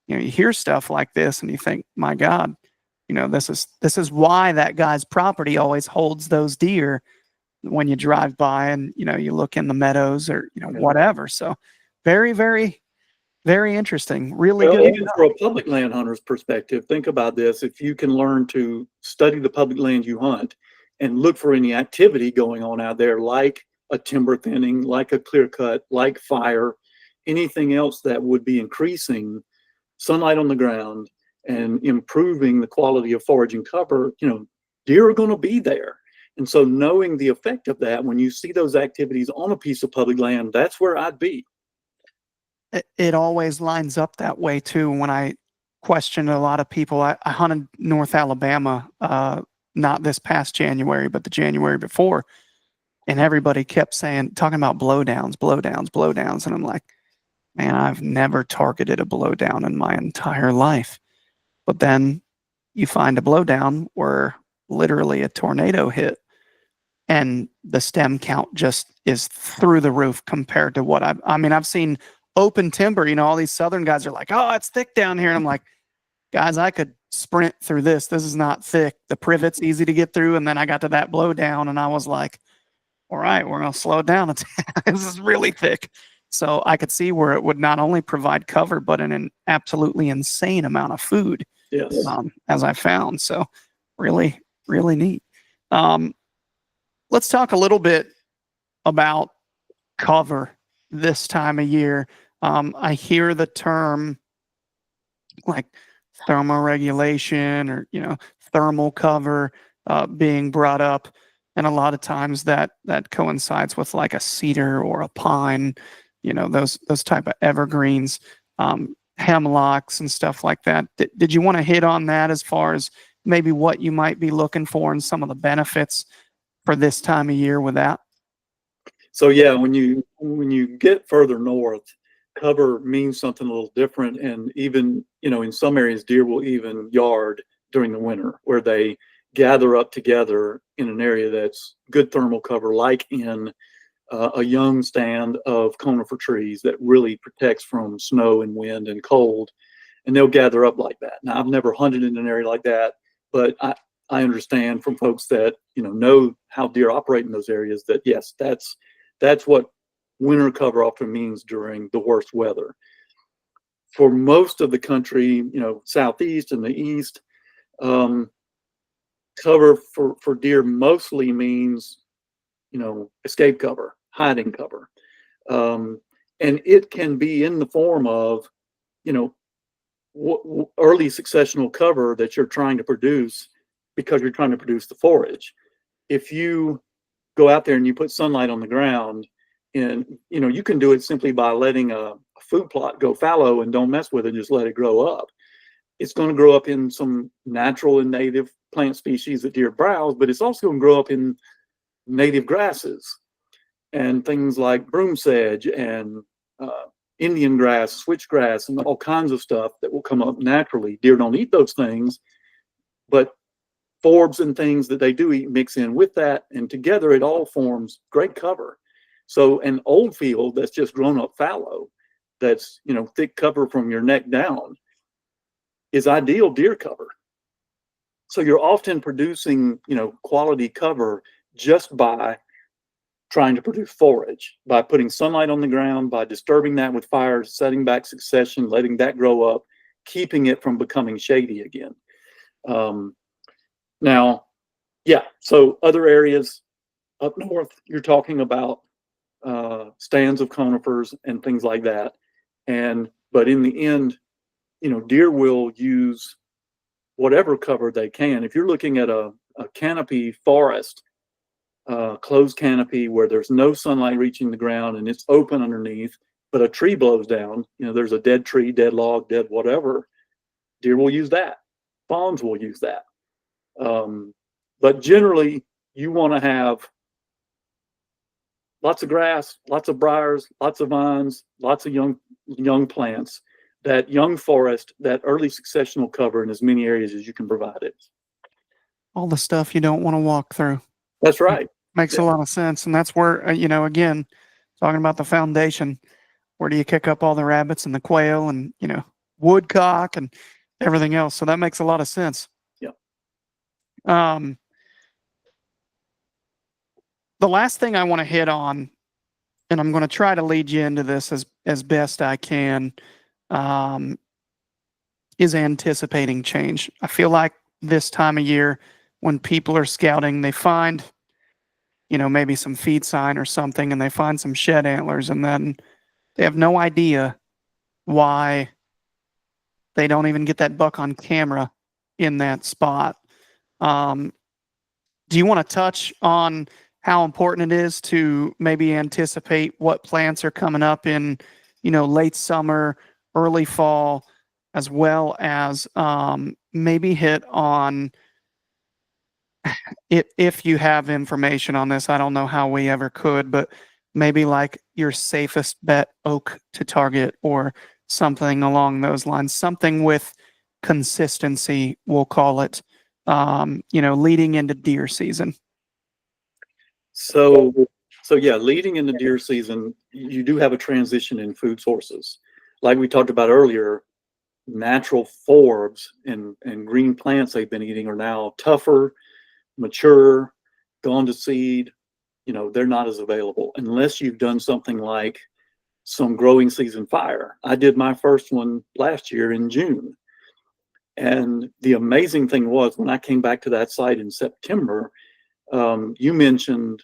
you hear stuff like this and you think, my God, this is why that guy's property always holds those deer when you drive by and, you look in the meadows or, whatever. So very, very, very interesting. Really good. Even for a public land hunter's perspective, think about this. If you can learn to study the public land you hunt and look for any activity going on out there, like a timber thinning, like a clear cut, like fire, anything else that would be increasing sunlight on the ground and improving the quality of forage and cover, deer are going to be there. And so knowing the effect of that, when you see those activities on a piece of public land, that's where I'd be. It always lines up that way too. When I question a lot of people, I hunted North Alabama, not this past January, but the January before. And everybody kept talking about blowdowns. And I'm like, man, I've never targeted a blowdown in my entire life. But then you find a blowdown where literally a tornado hit and the stem count just is through the roof compared to what I've seen open timber. All these southern guys are like, oh, it's thick down here. And I'm like, guys, I could sprint through this. This is not thick. The privet's easy to get through. And then I got to that blowdown and I was like, all right, we're going to slow it down. This is really thick. So I could see where it would not only provide cover, but an absolutely insane amount of food. Yes. As I found. So really, really neat. Let's talk a little bit about cover this time of year. I hear the term like thermoregulation or, thermal cover being brought up. And a lot of times that coincides with like a cedar or a pine, those type of evergreens, hemlocks and stuff like that. Did you want to hit on that as far as maybe what you might be looking for and some of the benefits for this time of year with that? So yeah, when you get further north, cover means something a little different. And even, in some areas, deer will even yard during the winter, where they gather up together in an area that's good thermal cover, like in a young stand of conifer trees that really protects from snow and wind and cold. And they'll gather up like that. Now, I've never hunted in an area like that, but I understand from folks that, know how deer operate in those areas that, yes, that's what winter cover often means during the worst weather. For most of the country, southeast and the east, cover for deer mostly means, escape cover, hiding cover. And it can be in the form of, early successional cover that you're trying to produce because you're trying to produce the forage. If you go out there and you put sunlight on the ground, and you can do it simply by letting a food plot go fallow and don't mess with it, just let it grow up. It's going to grow up in some natural and native plant species that deer browse, but it's also going to grow up in native grasses and things like broom sedge and Indian grass, switchgrass, and all kinds of stuff that will come up naturally. Deer don't eat those things, but forbs and things that they do eat mix in with that, and together it all forms great cover. So an old field that's just grown up fallow, that's thick cover from your neck down, is ideal deer cover. So you're often producing quality cover just by trying to produce forage, by putting sunlight on the ground, by disturbing that with fire, setting back succession, letting that grow up, keeping it from becoming shady again. Now, yeah, so other areas up north, you're talking about stands of conifers and things like that. But in the end, deer will use whatever cover they can. If you're looking at a canopy forest, closed canopy where there's no sunlight reaching the ground and it's open underneath, but a tree blows down, there's a dead tree, dead log, dead whatever, deer will use that. Fawns will use that. But generally, you want to have lots of grass, lots of briars, lots of vines, lots of young plants, that young forest, that early successional cover in as many areas as you can provide it. All the stuff you don't want to walk through. That's right. Makes a lot of sense. And that's where, again, talking about the foundation, where do you kick up all the rabbits and the quail and, woodcock and everything else. So that makes a lot of sense. Yeah. The last thing I want to hit on, and I'm going to try to lead you into this as best I can, is anticipating change. I feel like this time of year, when people are scouting, they find, maybe some feed sign or something, and they find some shed antlers, and then they have no idea why they don't even get that buck on camera in that spot. Do you want to touch on how important it is to maybe anticipate what plants are coming up in, late summer, early fall, as well as maybe hit on, if you have information on this, I don't know how we ever could, but maybe like your safest bet oak to target or something along those lines, something with consistency, we'll call it, leading into deer season. So yeah, leading into deer season, you do have a transition in food sources. Like we talked about earlier, natural forbs and green plants they've been eating are now tougher, mature, gone to seed. They're not as available unless you've done something like some growing season fire. I did my first one last year in June. And the amazing thing was, when I came back to that site in September, you mentioned,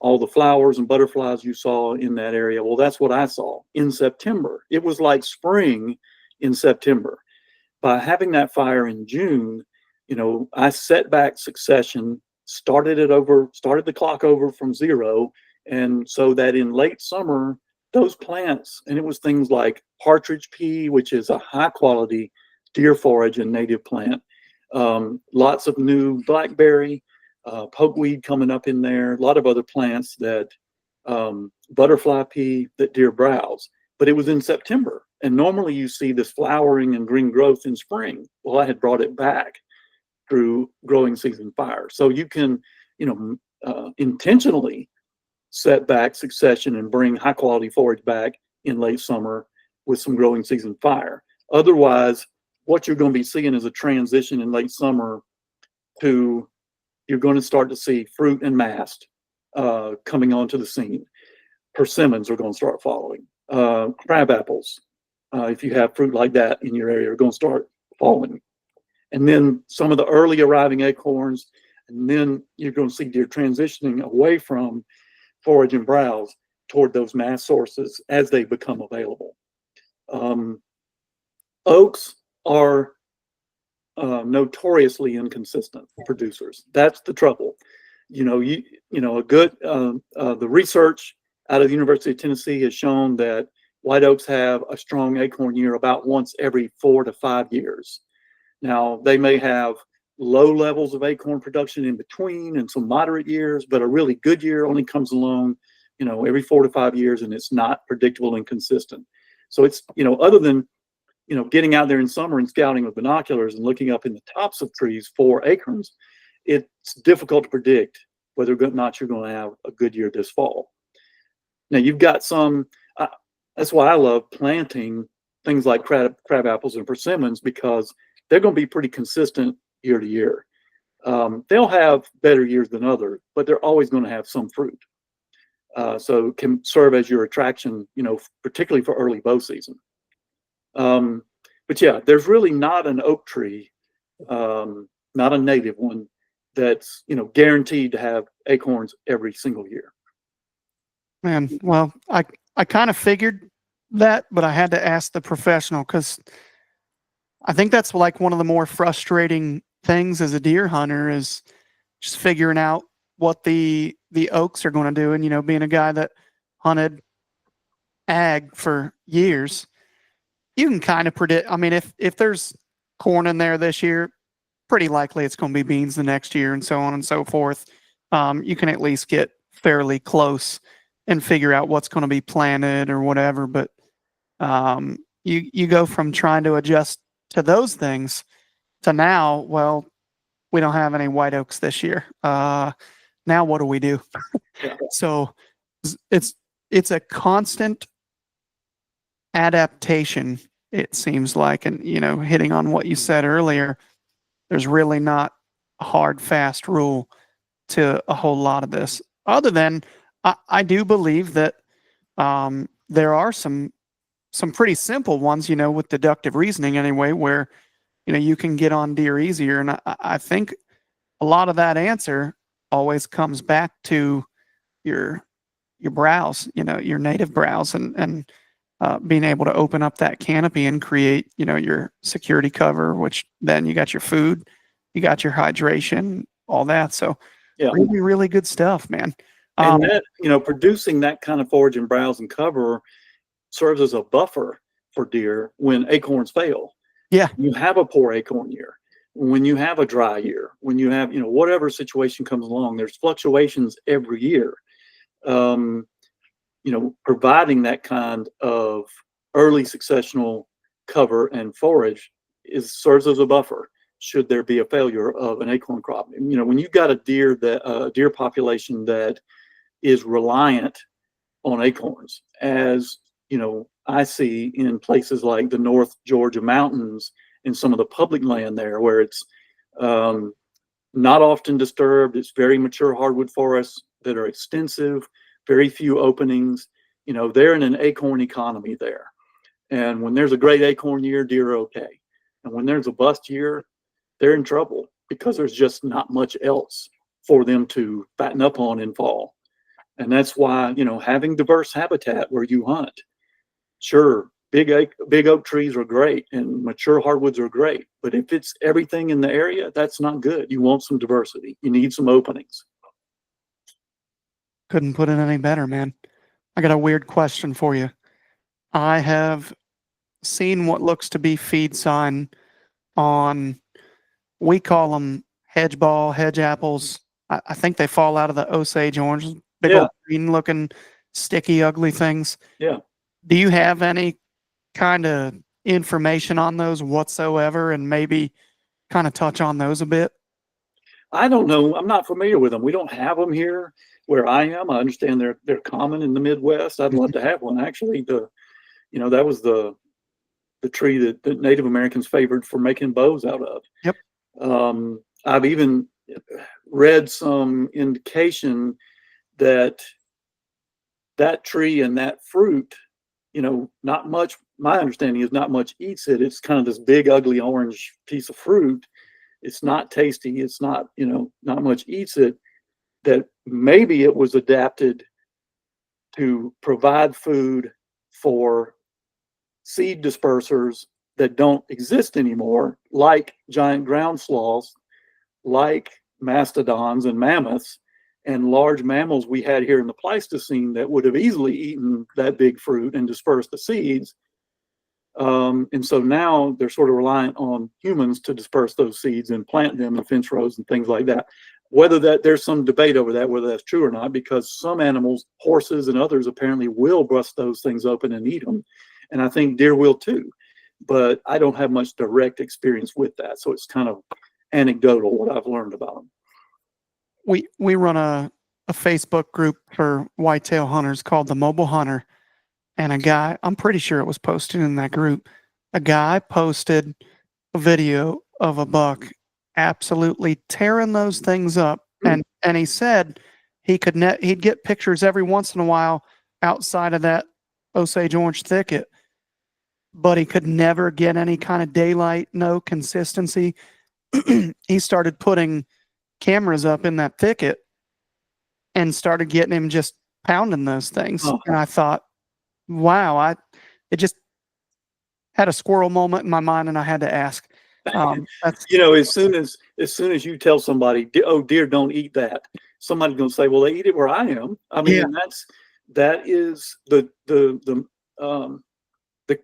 all the flowers and butterflies you saw in that area. Well, that's what I saw in September. It was like spring in September. by having that fire in June, I set back succession, started the clock over from 0. And so that in late summer, those plants, and it was things like partridge pea, which is a high quality deer forage and native plant, lots of new blackberry, pokeweed coming up in there, a lot of other plants that butterfly pea that deer browse. But it was in September, and normally you see this flowering and green growth in spring. Well, I had brought it back through growing season fire. So you can, intentionally set back succession and bring high quality forage back in late summer with some growing season fire. Otherwise, what you're going to be seeing is a transition in late summer to, you're going to start to see fruit and mast coming onto the scene. Persimmons are going to start following. Crab apples, if you have fruit like that in your area, are going to start falling. And then some of the early arriving acorns, and then you're going to see deer transitioning away from forage and browse toward those mast sources as they become available. Oaks are notoriously inconsistent producers. That's the trouble. The research out of the University of Tennessee has shown that white oaks have a strong acorn year about once every 4 to 5 years. Now, they may have low levels of acorn production in between and some moderate years, but a really good year only comes along, every 4 to 5 years, and it's not predictable and consistent. So it's, other than, getting out there in summer and scouting with binoculars and looking up in the tops of trees for acorns, it's difficult to predict whether or not you're going to have a good year this fall. Now, you've got some, that's why I love planting things like crab apples and persimmons, because they're going to be pretty consistent year to year. They'll have better years than others, but they're always going to have some fruit. So it can serve as your attraction, particularly for early bow season. But yeah, there's really not an oak tree, not a native one, that's, guaranteed to have acorns every single year. Man, well, I kind of figured that, but I had to ask the professional, because I think that's like one of the more frustrating things as a deer hunter is just figuring out what the oaks are going to do. And, being a guy that hunted ag for years, you can kind of predict. I mean, if there's corn in there this year, pretty likely it's going to be beans the next year, and so on and so forth. You can at least get fairly close and figure out what's going to be planted or whatever. But you go from trying to adjust to those things to now, well, we don't have any white oaks this year. Now what do we do? Yeah. So it's a constant adaptation, it seems like. And, hitting on what you said earlier, there's really not a hard, fast rule to a whole lot of this, other than I do believe that there are some pretty simple ones, with deductive reasoning anyway, where, you can get on deer easier. And I think a lot of that answer always comes back to your browse, your native browse, and being able to open up that canopy and create, your security cover, which then you got your food, you got your hydration, all that. So yeah, really, really good stuff, man. And that, producing that kind of forage and browse and cover serves as a buffer for deer when acorns fail. Yeah. You have a poor acorn year, when you have a dry year, when you have, whatever situation comes along, there's fluctuations every year. Providing that kind of early successional cover and forage serves as a buffer should there be a failure of an acorn crop. When you've got a deer population that is reliant on acorns, as I see in places like the North Georgia mountains and some of the public land there, where it's not often disturbed. It's very mature hardwood forests that are extensive, very few openings. They're in an acorn economy there. And when there's a great acorn year, deer are okay. And when there's a bust year, they're in trouble, because there's just not much else for them to fatten up on in fall. And that's why, having diverse habitat where you hunt, sure, big oak trees are great and mature hardwoods are great. But if it's everything in the area, that's not good. You want some diversity. You need some openings. Couldn't put it any better, man. I got a weird question for you. I have seen what looks to be feed sign on, we call them hedge ball, hedge apples. I think they fall out of the Osage oranges, big Yeah. old green looking, sticky, ugly things. Yeah. Do you have any kind of information on those whatsoever, and maybe kind of touch on those a bit? I don't know. I'm not familiar with them. We don't have them here where I am. I understand they're common in the Midwest. I'd love to have one. Actually, that was the tree that the Native Americans favored for making bows out of. Yep. I've even read some indication that tree and that fruit, not much, my understanding is not much eats it. It's kind of this big, ugly orange piece of fruit. It's not tasty. It's not, not much eats it. That maybe it was adapted to provide food for seed dispersers that don't exist anymore, like giant ground sloths, like mastodons and mammoths, and large mammals we had here in the Pleistocene that would have easily eaten that big fruit and dispersed the seeds. And so now they're sort of reliant on humans to disperse those seeds and plant them in fence rows and things like that. There's some debate over that, whether that's true or not, because some animals, horses and others, apparently will bust those things open and eat them. And I think deer will too, but I don't have much direct experience with that. So it's kind of anecdotal what I've learned about them. We run a Facebook group for whitetail hunters called the Mobile Hunter. And a guy, I'm pretty sure it was posted in that group, a guy posted a video of a buck absolutely tearing those things up. And he said he'd get pictures every once in a while outside of that Osage orange thicket, but he could never get any kind of daylight, no consistency. He started putting cameras up in that thicket and started getting him just pounding those things. Oh. And I thought, wow, it just had a squirrel moment in my mind, and I had to ask. As soon as you tell somebody, oh, deer don't eat that, somebody's going to say, well, they eat it where I am. I mean, Yeah. that is the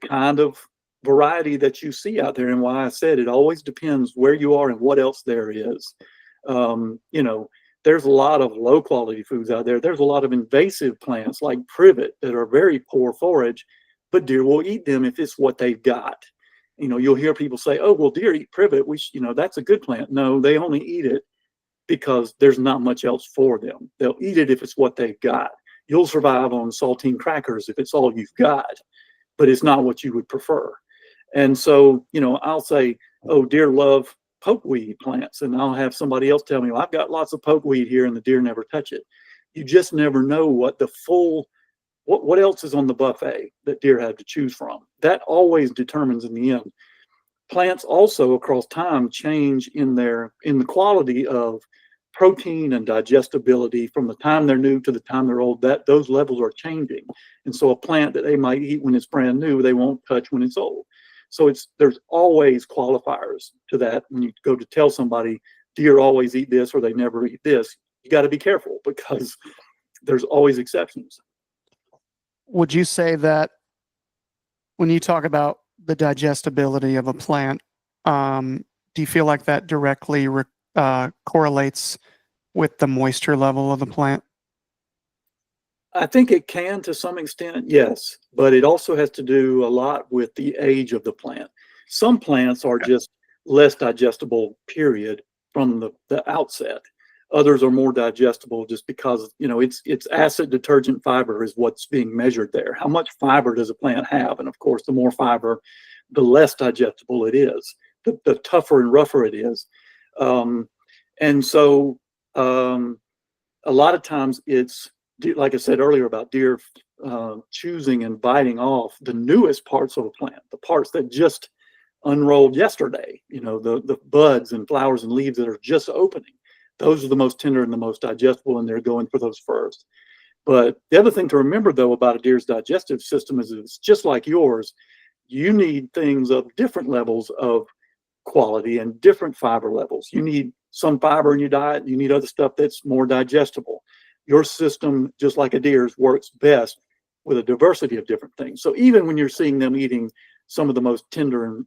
kind of variety that you see out there, and why I said it always depends where you are and what else there is. There's a lot of low quality foods out there. There's a lot of invasive plants like privet that are very poor forage, but deer will eat them if it's what they've got. You'll hear people say, oh, well, deer eat privet. That's a good plant. No, they only eat it because there's not much else for them. They'll eat it if it's what they've got. You'll survive on saltine crackers if it's all you've got, but it's not what you would prefer. And so, I'll say, oh, deer love pokeweed plants, and I'll have somebody else tell me, well, I've got lots of pokeweed here and the deer never touch it. You just never know what what else is on the buffet that deer have to choose from. That always determines in the end. Plants also across time change in the quality of protein and digestibility from the time they're new to the time they're old. Those levels are changing. And so a plant that they might eat when it's brand new, they won't touch when it's old. So there's always qualifiers to that. When you go to tell somebody deer always eat this or they never eat this, you got to be careful because there's always exceptions. Would you say that when you talk about the digestibility of a plant, do you feel like that directly correlates with the moisture level of the plant? I think it can to some extent, yes, but it also has to do a lot with the age of the plant. Some plants are just less digestible, period, from the outset. Others are more digestible just because, it's acid detergent fiber is what's being measured there. How much fiber does a plant have? And of course, the more fiber, the less digestible it is, the tougher and rougher it is. And so a lot of times it's, like I said earlier about deer choosing and biting off the newest parts of a plant, the parts that just unrolled yesterday, the buds and flowers and leaves that are just opening. Those are the most tender and the most digestible, and they're going for those first. But the other thing to remember, though, about a deer's digestive system is it's just like yours. you need things of different levels of quality and different fiber levels. You need some fiber in your diet. You need other stuff that's more digestible. Your system, just like a deer's, works best with a diversity of different things. So even when you're seeing them eating some of the most tender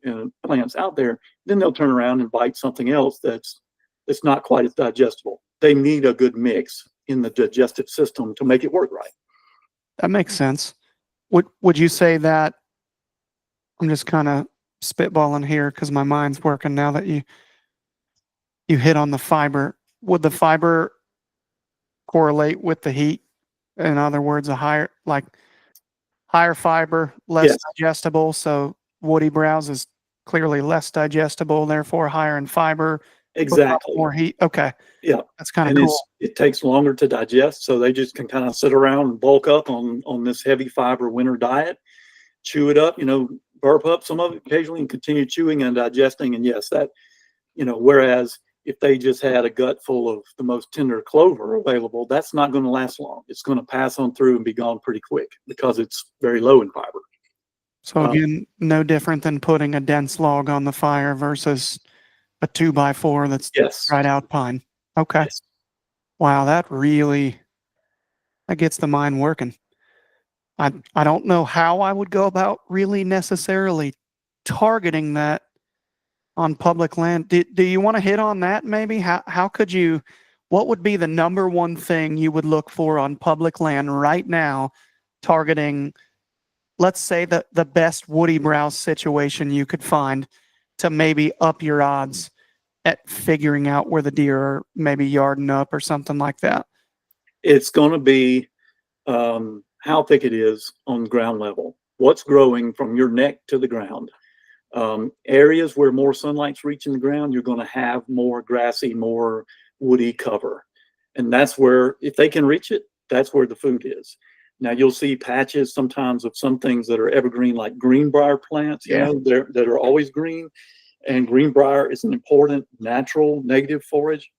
plants out there, then they'll turn around and bite something else that's not quite as digestible. They need a good mix in the digestive system to make it work right. That makes sense. Would you say that, I'm just kind of spitballing here because my mind's working now that you hit on the fiber. Would the fiber correlate with the heat? In other words, a higher fiber, less Yes, digestible. So woody browse is clearly less digestible, therefore higher in fiber, exactly. more heat. Okay, Yeah. that's kind of And cool. it takes longer to digest, so they just can kind of sit around and bulk up on this heavy fiber winter diet, chew it up, burp up some of it occasionally and continue chewing and digesting. And yes, that, whereas if they just had a gut full of the most tender clover available, that's not going to last long. It's going to pass on through and be gone pretty quick because it's very low in fiber. So again, no different than putting a dense log on the fire versus a 2x4 that's Yes. dried out pine. Okay. Yes. Wow, that gets the mind working. I don't know how I would go about really necessarily targeting that on public land. Do you want to hit on that maybe? How could you, what would be the number one thing you would look for on public land right now, targeting, let's say, the best woody browse situation you could find to maybe up your odds at figuring out where the deer are maybe yarding up or something like that? It's going to be how thick it is on ground level, what's growing from your neck to the ground. Areas where more sunlight's reaching the ground, you're going to have more grassy, more woody cover. And that's where, if they can reach it, that's where the food is. Now you'll see patches sometimes of some things that are evergreen, like greenbrier plants, that are always green. And greenbrier is an important natural negative forage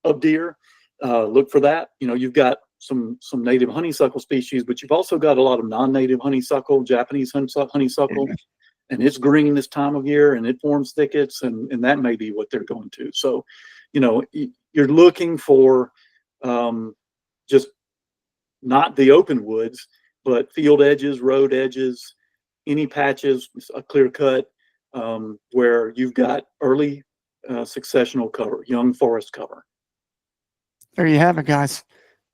of deer. Look for that. You've got some native honeysuckle species, but you've also got a lot of non-native honeysuckle, Japanese honeysuckle. And it's green this time of year and it forms thickets, and that may be what they're going to. So, you're looking for just not the open woods, but field edges, road edges, any patches, a clear cut, where you've got early successional cover, young forest cover. There you have it, guys.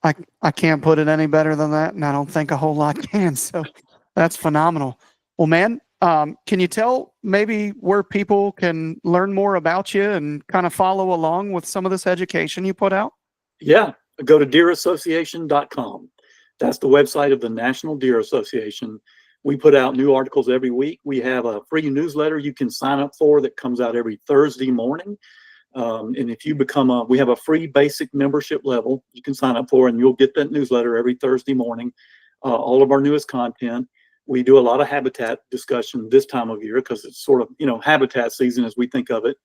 I can't put it any better than that, and I don't think a whole lot can. So that's phenomenal. Well, man, can you tell maybe where people can learn more about you and kind of follow along with some of this education you put out? Yeah, go to deerassociation.com. That's the website of the National Deer Association. We put out new articles every week. We have a free newsletter you can sign up for that comes out every Thursday morning. And if you we have a free basic membership level you can sign up for, and you'll get that newsletter every Thursday morning. All of our newest content. We do a lot of habitat discussion this time of year because it's sort of, habitat season as we think of it.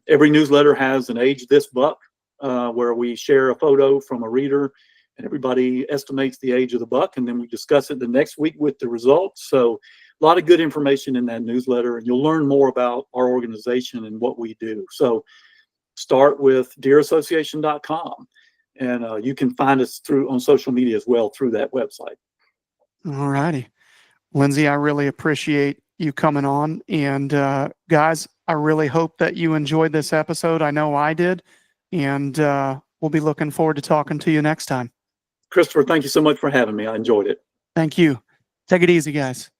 Every newsletter has an age this buck, where we share a photo from a reader and everybody estimates the age of the buck, and then we discuss it the next week with the results. So a lot of good information in that newsletter, and you'll learn more about our organization and what we do. So start with deerassociation.com, and you can find us on social media as well through that website. All righty. Lindsay, I really appreciate you coming on. And guys, I really hope that you enjoyed this episode. I know I did. And we'll be looking forward to talking to you next time. Christopher, thank you so much for having me. I enjoyed it. Thank you. Take it easy, guys.